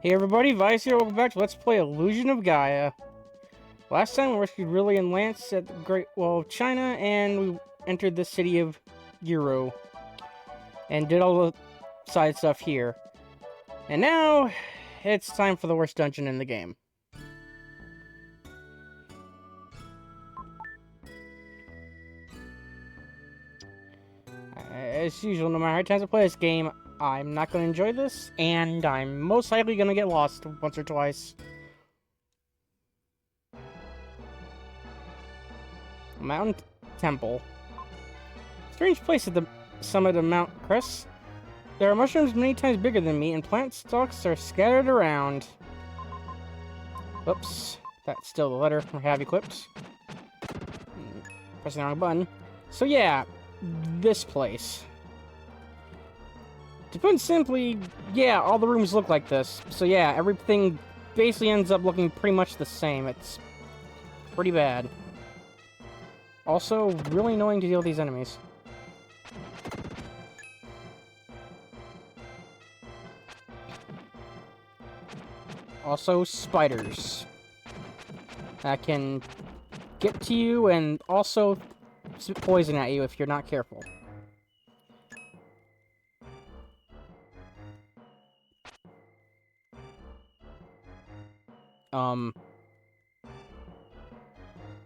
Hey everybody, Vice here, welcome back to Let's Play Illusion of Gaia. Last time we rescued Riley and Lance at the Great Wall of China, and we entered the city of Euro. And did all the side stuff here. And now, it's time for the worst dungeon in the game. As usual, no matter how many times I play this game, I'm not going to enjoy this, and I'm most likely going to get lost once or twice. Mountain Temple. Strange place at the summit of Mount Crest. There are mushrooms many times bigger than me, and plant stalks are scattered around. Whoops. That's still the letter I have equipped. Pressing the wrong button. So yeah, this place. To put it simply, yeah, all the rooms look like this. So yeah, everything basically ends up looking pretty much the same. It's pretty bad. Also, really annoying to deal with these enemies. Also, spiders. That can get to you and also spit poison at you if you're not careful.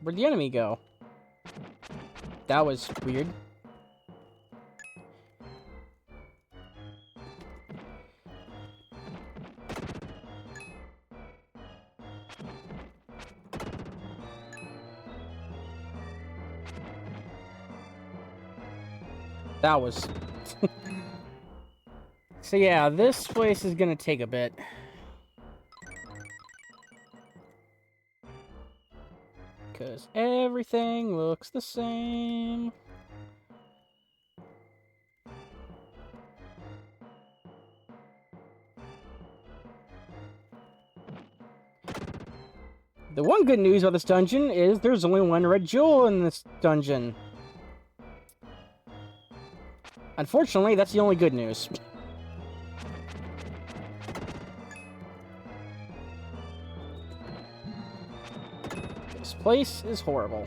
Where'd the enemy go? That was weird. That was... So yeah, this place is gonna take a bit. Because everything looks the same. The one good news about this dungeon is there's only one red jewel in this dungeon. Unfortunately, that's the only good news. This place is horrible.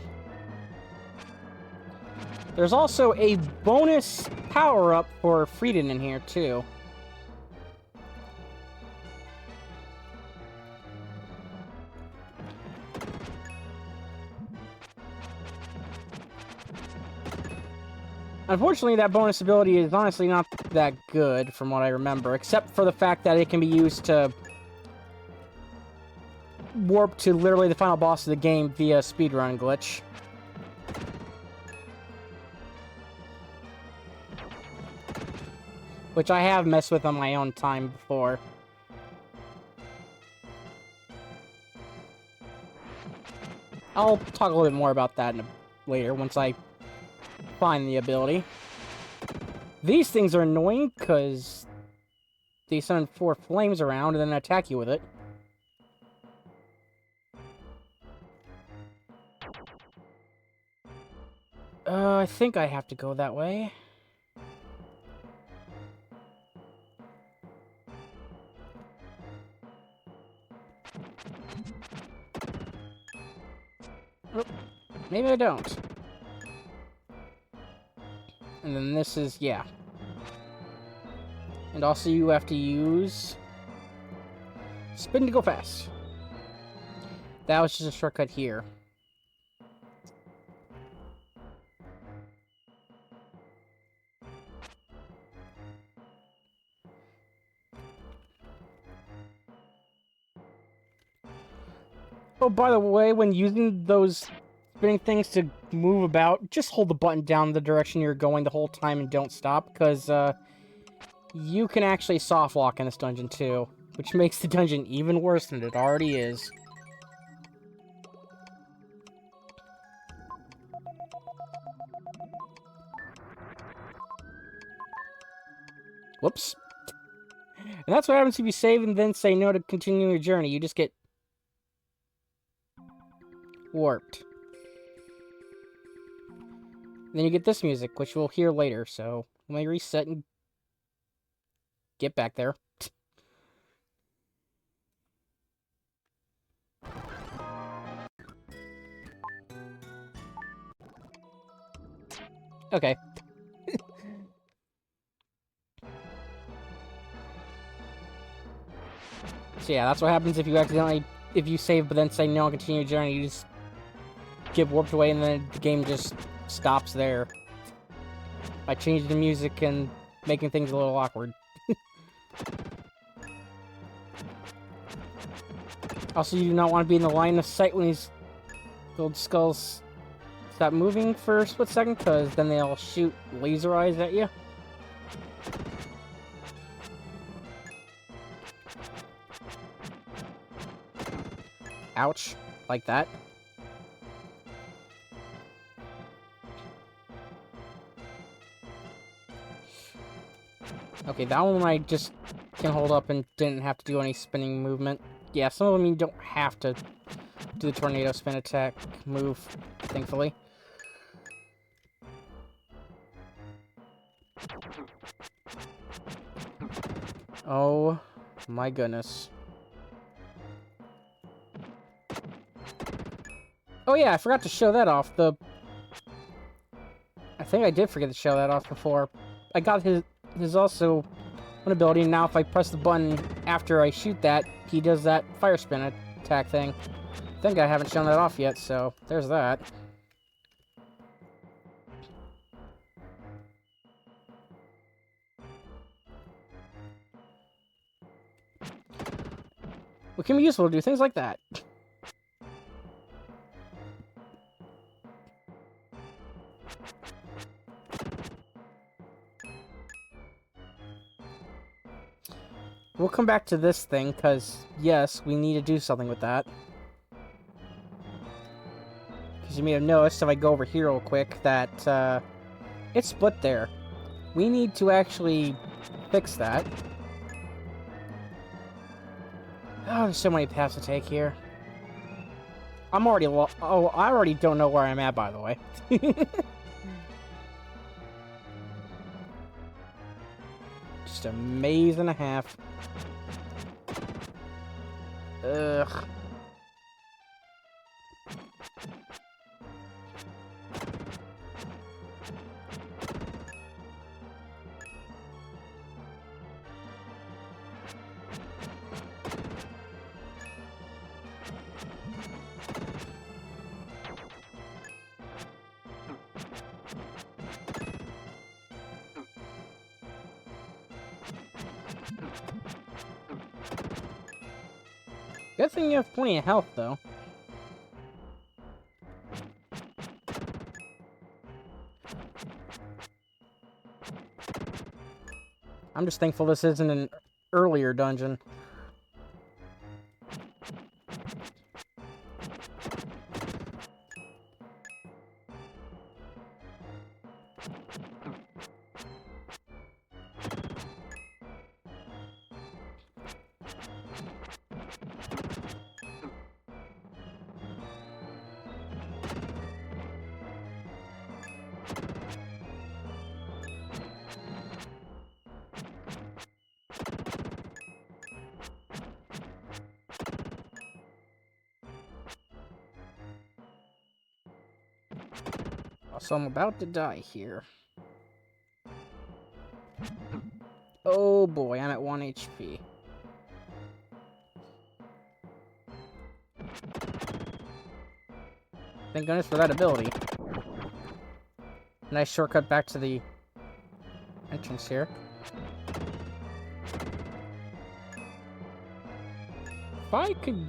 There's also a bonus power-up for Frieden in here, too. Unfortunately, that bonus ability is honestly not that good, from what I remember, except for the fact that it can be used to warp to literally the final boss of the game via speedrun glitch. Which I have messed with on my own time before. I'll talk a little bit more about that later, once I find the ability. These things are annoying, because they send 4 flames around and then attack you with it. I think I have to go that way. Oh, maybe I don't. And then this is, yeah. And also you have to use spin to go fast. That was just a shortcut here. Oh, by the way, when using those spinning things to move about, just hold the button down the direction you're going the whole time and don't stop, because, you can actually soft lock in this dungeon, too, which makes the dungeon even worse than it already is. Whoops. And that's what happens if you save and then say no to continue your journey. You just get warped. And then you get this music, which we'll hear later, so let me reset and get back there. Okay. So yeah, that's what happens if you accidentally... If you save but then say no and continue your journey, you just get warped away and then the game just stops there. By changing the music and making things a little awkward. Also, you do not want to be in the line of sight when these gold skulls stop moving for a split second, because then they'll shoot laser eyes at you. Ouch. Like that. Okay, that one I just can hold up and didn't have to do any spinning movement. Yeah, some of them you don't have to do the tornado spin attack move, thankfully. Oh my goodness. Oh yeah, I forgot to show that off. I think I did forget to show that off before. I got his also one ability, and now if I press the button after I shoot that, he does that fire spin attack thing. I think I haven't shown that off yet, so there's that. It can be useful to do things like that. We'll come back to this thing, because, yes, we need to do something with that. Because you may have noticed, if I go over here real quick, that, it's split there. We need to actually fix that. Oh, there's so many paths to take here. I'm already oh, I already don't know where I'm at, by the way. Just a maze and a half. Ugh. Good thing you have plenty of health, though. I'm just thankful this isn't an earlier dungeon. So I'm about to die here. Oh boy, I'm at 1 HP. Thank goodness for that ability. Nice shortcut back to the entrance here. If I could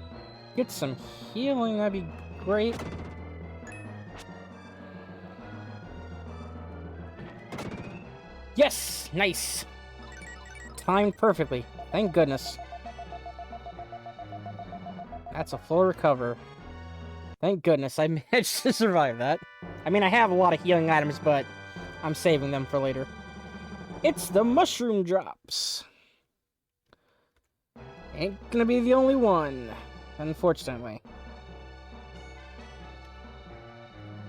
get some healing, that'd be great. Yes! Nice! Timed perfectly. Thank goodness. That's a full recover. Thank goodness I managed to survive that. I mean, I have a lot of healing items, but I'm saving them for later. It's the mushroom drops. Ain't gonna be the only one, unfortunately.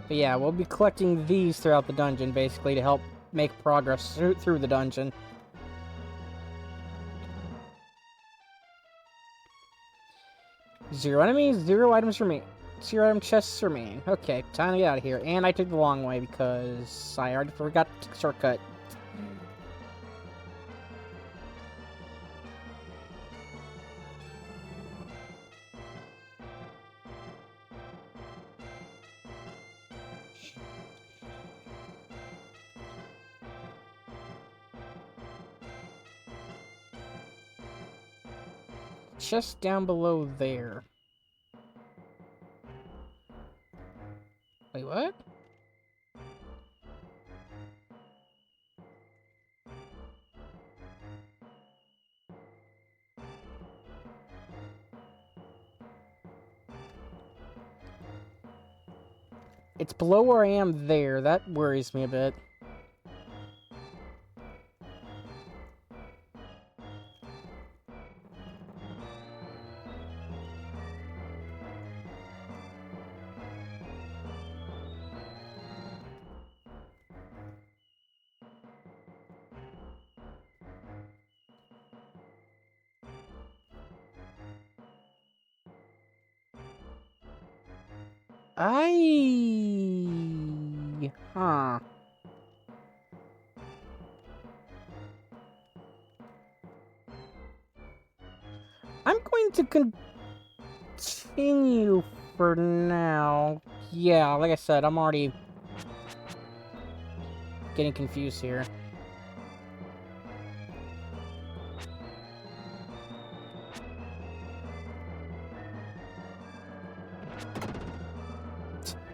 But yeah, we'll be collecting these throughout the dungeon, basically, to help make progress through the dungeon. Zero enemies, 0 items tier item chests remain. Okay, time to get out of here. And I took the long way because I already forgot to take a shortcut. Just down below there. Wait, what? It's below where I am there. That worries me a bit. Huh. I'm going to continue for now. Yeah, like I said, I'm already getting confused here.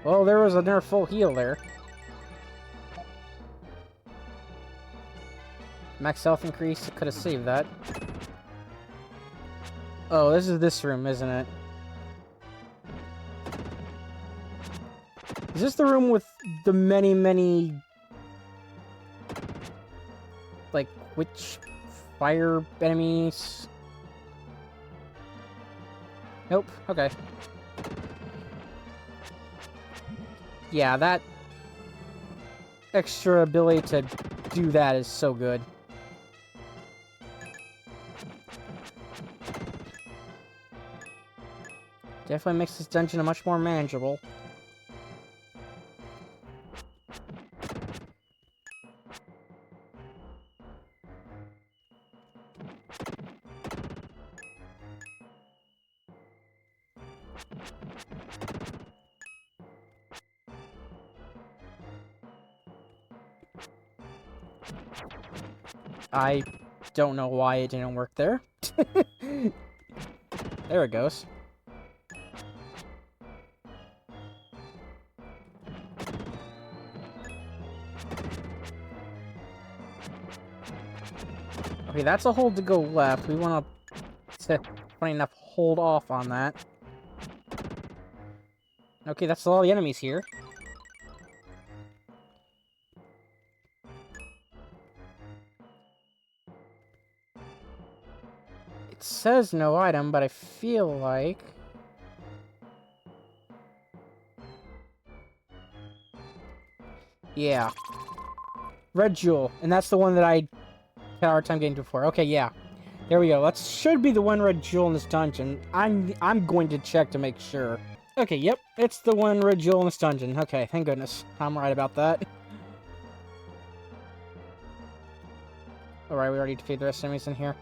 Well, there was another full heal there. Max health increase, could have saved that. Oh, this is this room, isn't it? Is this the room with the many... like, witch fire enemies? Nope, okay. Yeah, that extra ability to do that is so good. Definitely makes this dungeon much more manageable. I don't know why it didn't work there. There it goes. Okay, that's a hold to go left. We want to, funny enough, hold off on that. Okay, that's all the enemies here. It says no item, but I feel like... yeah. Red Jewel, and that's the one that I had a hard time getting to before. Okay, yeah. There we go. That should be the one red jewel in this dungeon. I'm going to check to make sure. Okay, yep. It's the one red jewel in this dungeon. Okay, thank goodness. I'm right about that. Alright, we already defeated the rest of the enemies in here.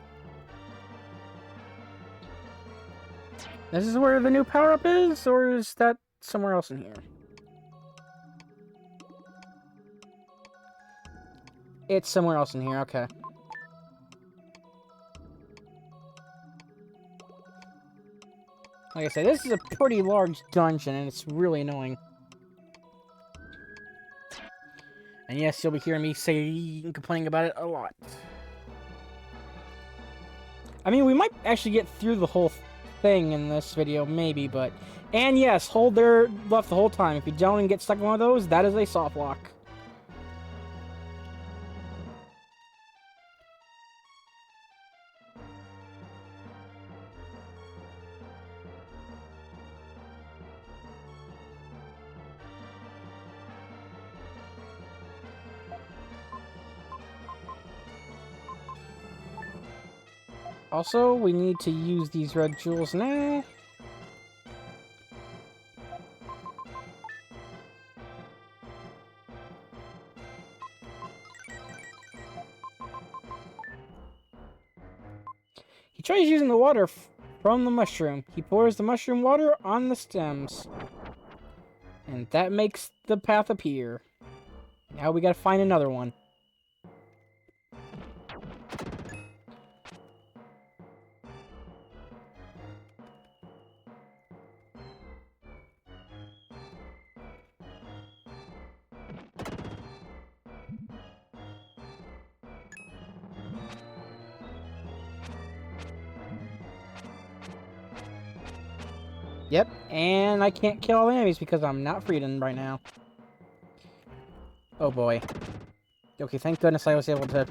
This is where the new power-up is, or is that somewhere else in here? It's somewhere else in here, okay. Like I said, this is a pretty large dungeon, and it's really annoying. And yes, you'll be hearing me say and complaining about it a lot. I mean, we might actually get through the whole thing in this video, maybe, but... and yes, hold there left the whole time. If you don't and get stuck in one of those, that is a soft lock. Also, we need to use these red jewels now. He tries using the water from the mushroom. He pours the mushroom water on the stems. And that makes the path appear. Now we gotta find another one. Yep, and I can't kill all the enemies because I'm not freedom right now. Oh boy. Okay, thank goodness I was able to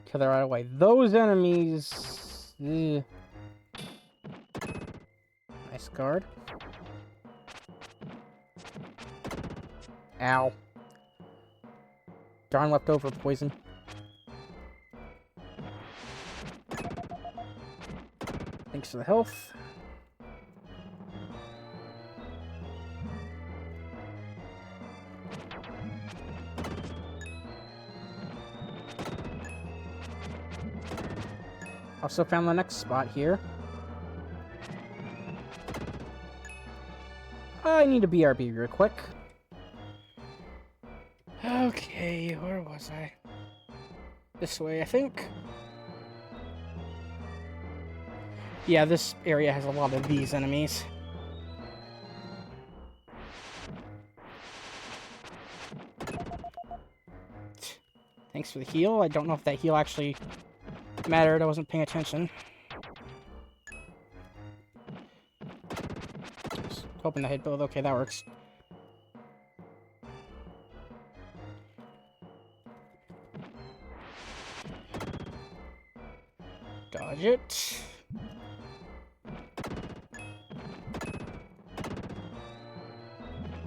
kill that right away. Those enemies... Ugh. Nice guard. Ow. Darn leftover poison. Thanks for the health. Also found the next spot here. I need a BRB real quick. Okay, where was I? This way, I think. Yeah, this area has a lot of these enemies. Thanks for the heal. I don't know if that heal actually mattered. I wasn't paying attention. Just hoping to hit both. Okay, that works. Dodge it.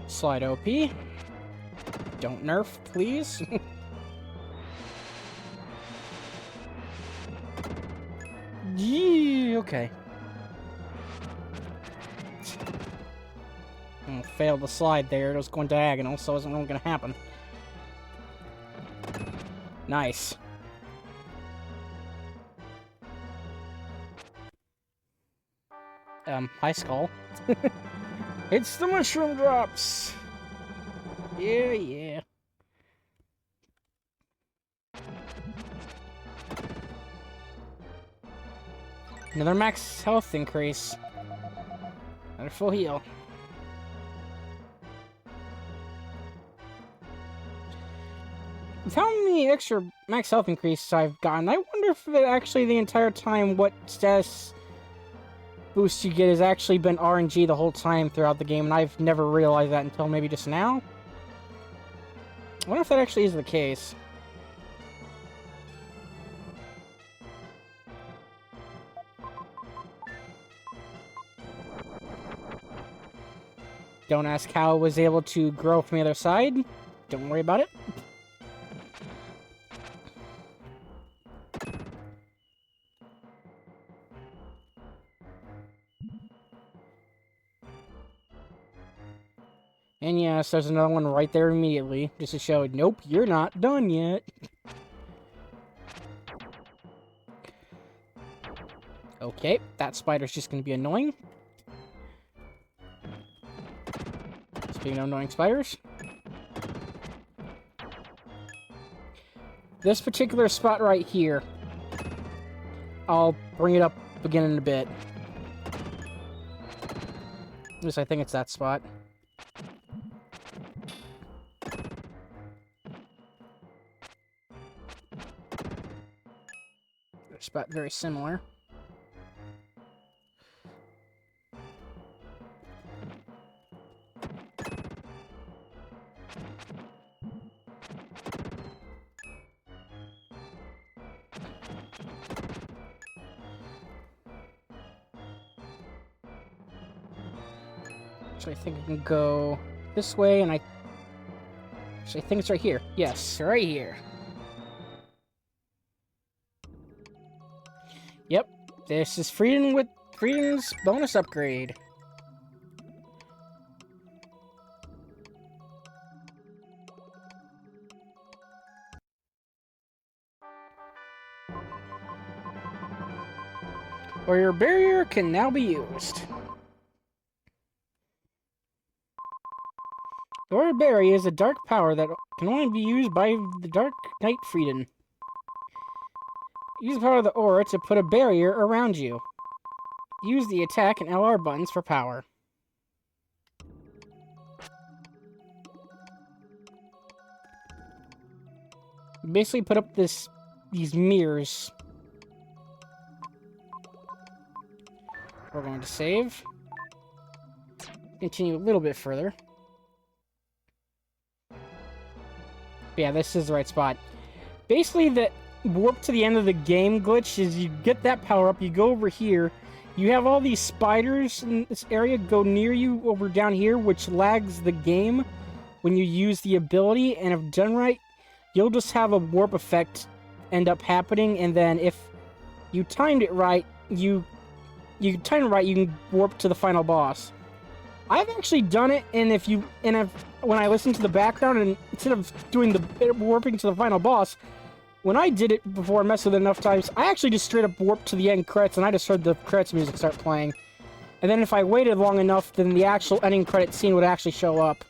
Slide OP. Don't nerf, please. Yee, okay. Failed the slide there. It was going diagonal, so it wasn't really going to happen. Nice. Hi, Skull. It's the mushroom drops! Yeah, yeah. Another max health increase. Another full heal. With how many extra max health increases I've gotten, I wonder if it actually the entire time what status boost you get has actually been RNG the whole time throughout the game, and I've never realized that until maybe just now. I wonder if that actually is the case. Don't ask how I was able to grow from the other side. Don't worry about it. And yes, there's another one right there immediately, just to show, nope, you're not done yet. Okay, that spider's just going to be annoying. Speaking of annoying spiders. This particular spot right here, I'll bring it up again in a bit. At least I think it's that spot. Spot very similar. Actually, I think I can go this way, and actually, I think it's right here. Yes, right here. Yep, this is Freedom's bonus upgrade. or your barrier can now be used. Your barrier is a dark power that can only be used by the Dark Knight Frieden. Use the power of the aura to put a barrier around you. Use the attack and LR buttons for power. Basically put up these mirrors. We're going to save. Continue a little bit further. Yeah, this is the right spot. Basically, the warp to the end of the game glitch is you get that power up, you go over here, you have all these spiders in this area go near you over down here, which lags the game when you use the ability, and if done right, you'll just have a warp effect end up happening, and then if you timed it right, you can warp to the final boss. I've actually done it, and when I listen to the background, and instead of doing the warping to the final boss, when I did it before I messed with it enough times, I actually just straight up warped to the end credits, and I just heard the credits music start playing. And then if I waited long enough, then the actual ending credit scene would actually show up.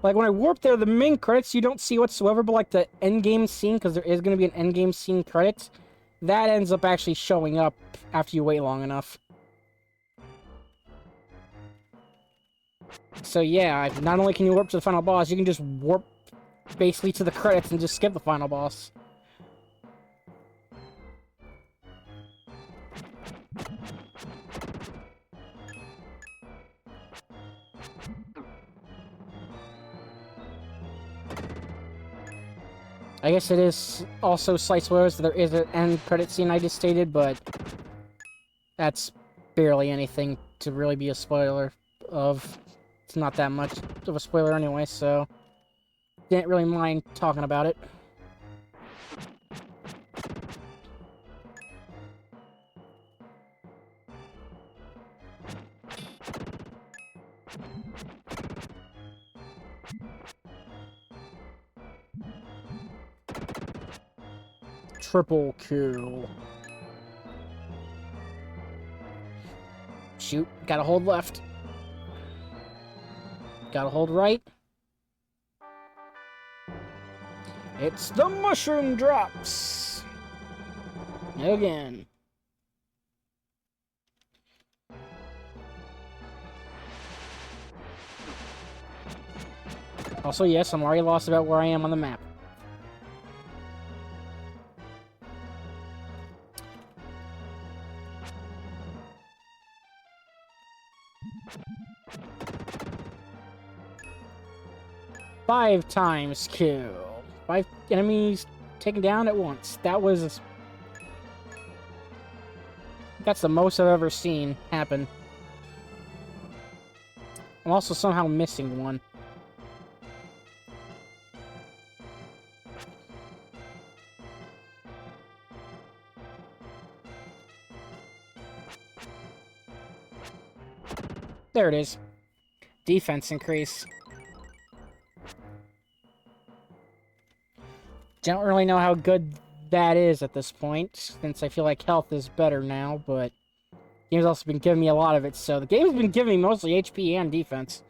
Like, when I warped there, the main credits you don't see whatsoever, but like the endgame scene, because there is going to be an endgame scene credits, that ends up actually showing up after you wait long enough. So yeah, not only can you warp to the final boss, you can just warp basically to the credits and just skip the final boss. I guess it is also slight spoilers. There is an end credit scene I just stated, but that's barely anything to really be a spoiler of. It's not that much of a spoiler anyway, so didn't really mind talking about it. Triple kill. Shoot, gotta hold left. Gotta hold right. It's the mushroom drops! Again. Also, yes, I'm already lost about where I am on the map. Five times kill. 5 enemies taken down at once. That's the most I've ever seen happen. I'm also somehow missing one. There it is. Defense increase. Don't really know how good that is at this point, since I feel like health is better now, but the game's also been giving me a lot of it, so the game's been giving me mostly HP and defense.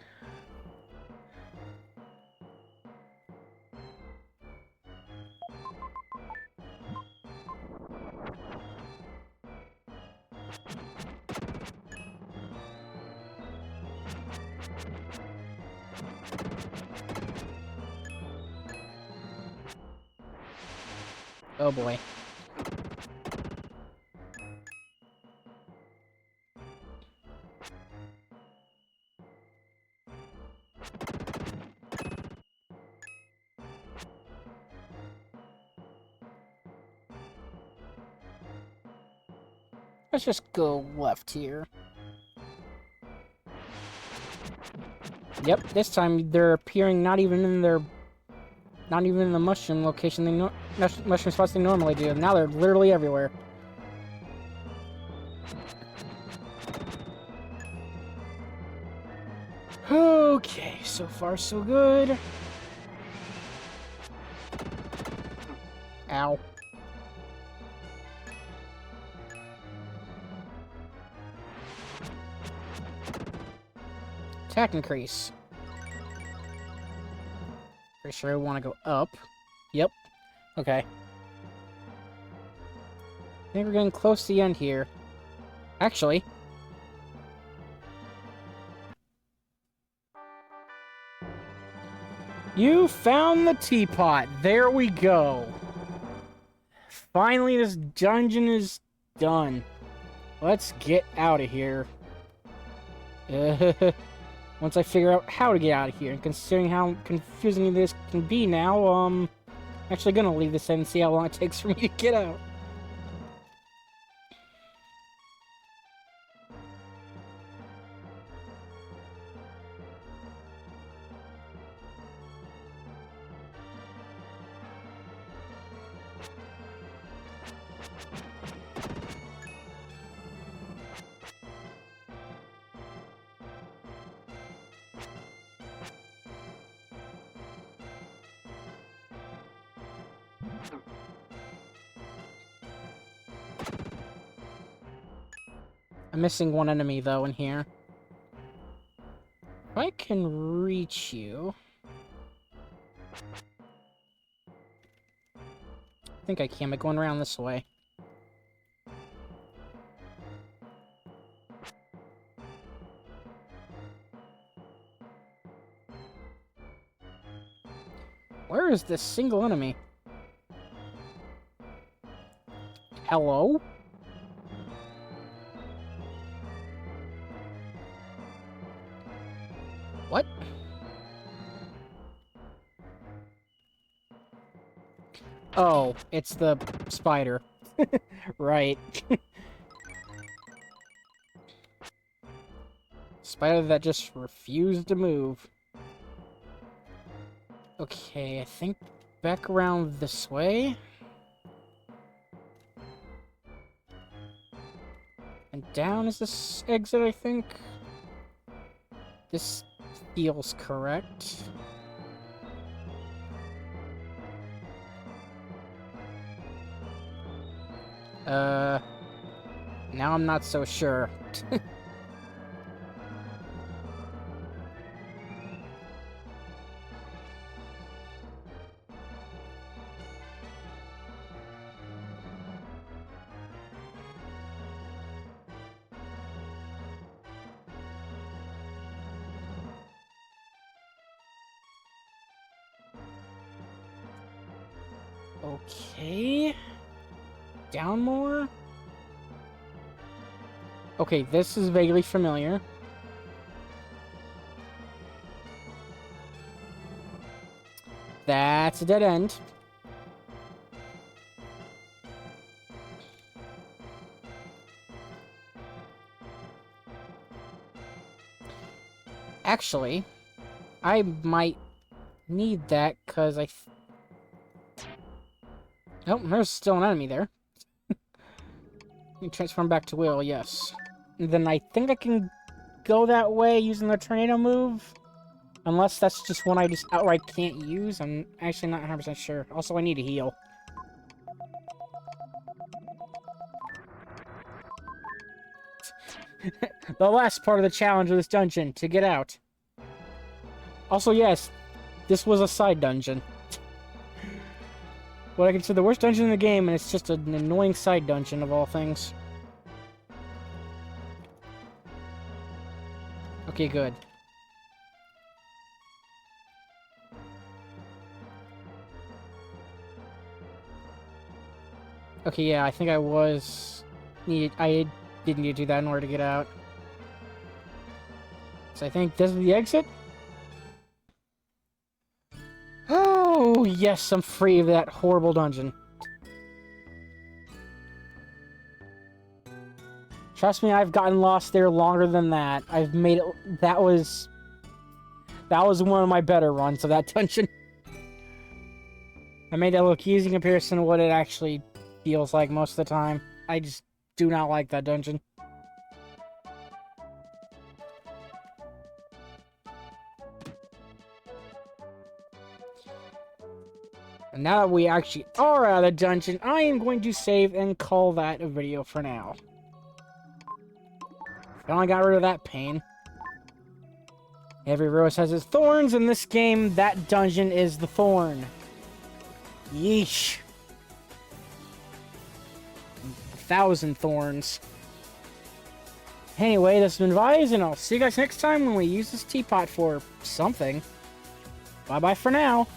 Oh boy. Let's just go left here. Yep, this time they're appearing not even in the mushroom location mushroom spots they normally do. Now they're literally everywhere. Okay, so far so good. Ow. attack increase. Pretty sure I want to go up. Yep. Okay. I think we're getting close to the end here. Actually. You found the teapot. There we go. Finally, this dungeon is done. Let's get out of here. Once I figure out how to get out of here, and considering how confusing this can be now, I'm actually gonna leave this in and see how long it takes for me to get out. I'm missing one enemy, though, in here. If I can reach you... I think I can, but going around this way. Where is this single enemy? Hello? What? Oh, it's the spider. Right. Spider that just refused to move. Okay, I think back around this way. And down is this exit, I think. This feels correct. Now I'm not so sure. Okay. Down more? Okay, this is vaguely familiar. That's a dead end. Actually, I might need that, because oh, there's still an enemy there. You transform back to Will, yes. And then I think I can go that way using the tornado move. Unless that's just one I just outright can't use. I'm actually not 100% sure. Also, I need to heal. The last part of the challenge of this dungeon, to get out. Also, yes, this was a side dungeon. What I consider the worst dungeon in the game, and it's just an annoying side dungeon of all things. Okay, good. Okay, yeah, I think I did need to do that in order to get out. So I think this is the exit? Oh, yes, I'm free of that horrible dungeon. Trust me, I've gotten lost there longer than that. I've made it... That was one of my better runs of that dungeon. I made that look easy in comparison to what it actually feels like most of the time. I just do not like that dungeon. And now that we actually are out of the dungeon, I am going to save and call that a video for now. Finally got rid of that pain. Every rose has its thorns. In this game, that dungeon is the thorn. Yeesh. 1,000 thorns. Anyway, this has been Vise, and I'll see you guys next time when we use this teapot for something. Bye-bye for now.